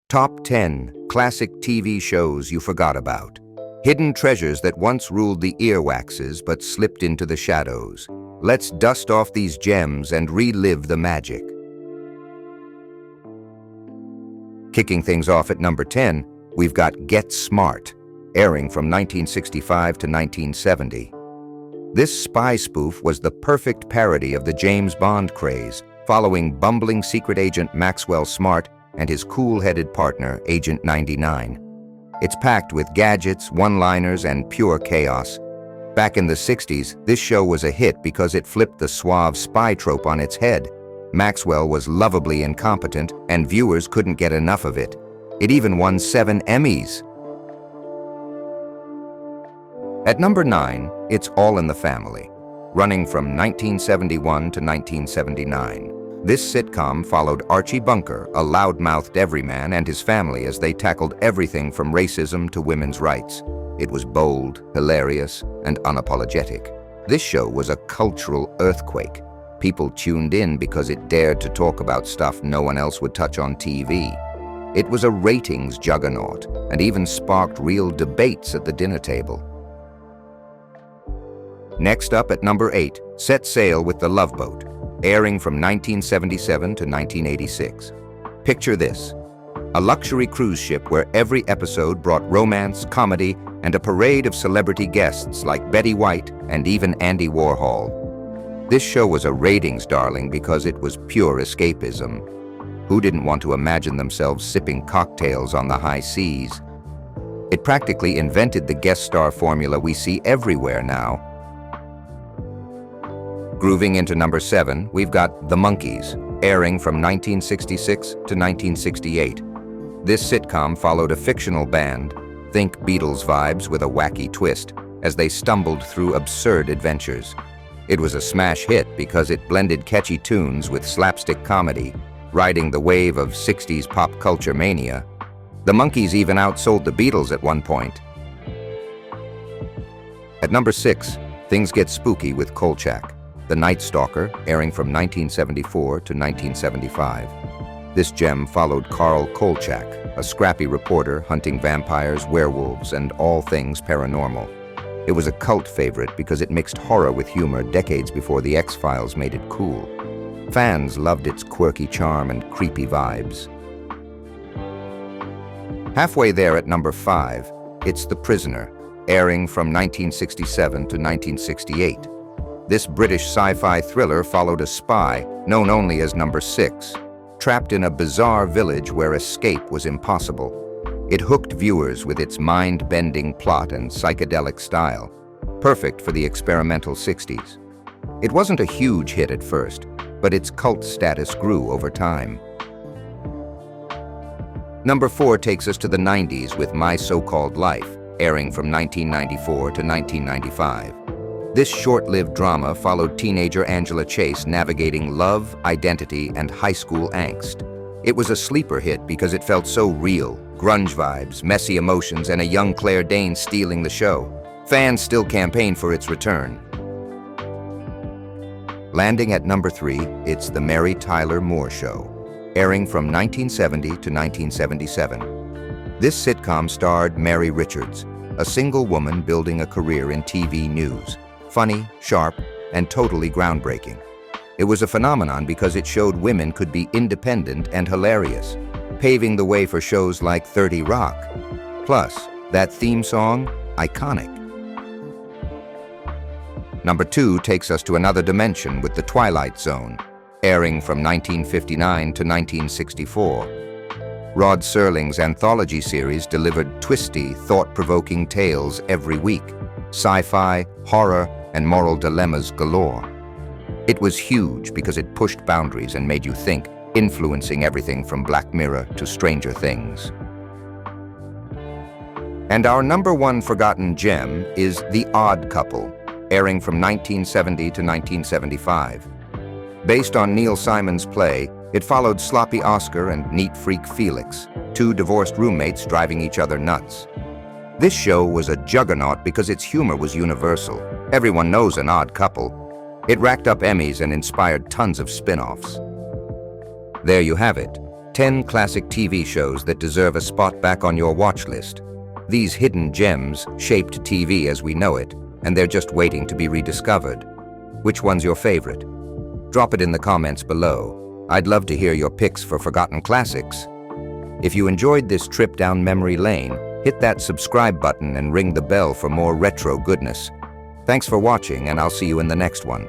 Top 10 Classic TV Shows You Forgot About. Hidden treasures that once ruled the earwaxes but slipped into the shadows. Let's dust off these gems and relive the magic. Kicking things off at number 10, we've got Get Smart, airing from 1965 to 1970. This spy spoof was the perfect parody of the James Bond craze, following bumbling secret agent Maxwell Smart and his cool-headed partner, Agent 99. It's packed with gadgets, one-liners, and pure chaos. Back in the 60s, this show was a hit because it flipped the suave spy trope on its head. Maxwell was lovably incompetent, and viewers couldn't get enough of it. It even won 7 Emmys. At number 9, it's All in the Family, running from 1971 to 1979. This sitcom followed Archie Bunker, a loud-mouthed everyman, and his family as they tackled everything from racism to women's rights. It was bold, hilarious, and unapologetic. This show was a cultural earthquake. People tuned in because it dared to talk about stuff no one else would touch on TV. It was a ratings juggernaut and even sparked real debates at the dinner table. Next up at number 8, Set Sail with the Love Boat, airing from 1977 to 1986. Picture this: a luxury cruise ship where every episode brought romance, comedy, and a parade of celebrity guests like Betty White and even Andy Warhol. This show was a ratings darling because it was pure escapism. Who didn't want to imagine themselves sipping cocktails on the high seas? It practically invented the guest star formula we see everywhere now. Grooving into number 7, we've got The Monkees, airing from 1966 to 1968. This sitcom followed a fictional band, think Beatles vibes with a wacky twist, as they stumbled through absurd adventures. It was a smash hit because it blended catchy tunes with slapstick comedy, riding the wave of 60s pop culture mania. The Monkees even outsold the Beatles at one point. At number 6, things get spooky with Kolchak, The Night Stalker, airing from 1974 to 1975. This gem followed Carl Kolchak, a scrappy reporter hunting vampires, werewolves, and all things paranormal. It was a cult favorite because it mixed horror with humor decades before The X-Files made it cool. Fans loved its quirky charm and creepy vibes. Halfway there at number 5, it's The Prisoner, airing from 1967 to 1968. This British sci-fi thriller followed a spy, known only as Number 6, trapped in a bizarre village where escape was impossible. It hooked viewers with its mind-bending plot and psychedelic style, perfect for the experimental 60s. It wasn't a huge hit at first, but its cult status grew over time. Number 4 takes us to the 90s with My So-Called Life, airing from 1994 to 1995. This short-lived drama followed teenager Angela Chase navigating love, identity, and high school angst. It was a sleeper hit because it felt so real, grunge vibes, messy emotions, and a young Claire Danes stealing the show. Fans still campaign for its return. Landing at number 3, it's The Mary Tyler Moore Show, airing from 1970 to 1977. This sitcom starred Mary Richards, a single woman building a career in TV news. Funny, sharp, and totally groundbreaking. It was a phenomenon because it showed women could be independent and hilarious, paving the way for shows like 30 Rock. Plus, that theme song, iconic. Number 2 takes us to another dimension with The Twilight Zone, airing from 1959 to 1964. Rod Serling's anthology series delivered twisty, thought-provoking tales every week, sci-fi, horror, and moral dilemmas galore. It was huge because it pushed boundaries and made you think, influencing everything from Black Mirror to Stranger Things. And our number 1 forgotten gem is The Odd Couple, airing from 1970 to 1975. Based on Neil Simon's play, it followed sloppy Oscar and neat freak Felix, 2 divorced roommates driving each other nuts. This show was a juggernaut because its humor was universal. Everyone knows An Odd Couple. It racked up Emmys and inspired tons of spin-offs. There you have it, 10 classic TV shows that deserve a spot back on your watch list. These hidden gems shaped TV as we know it, and they're just waiting to be rediscovered. Which one's your favorite? Drop it in the comments below. I'd love to hear your picks for forgotten classics. If you enjoyed this trip down memory lane, hit that subscribe button and ring the bell for more retro goodness. Thanks for watching, and I'll see you in the next one.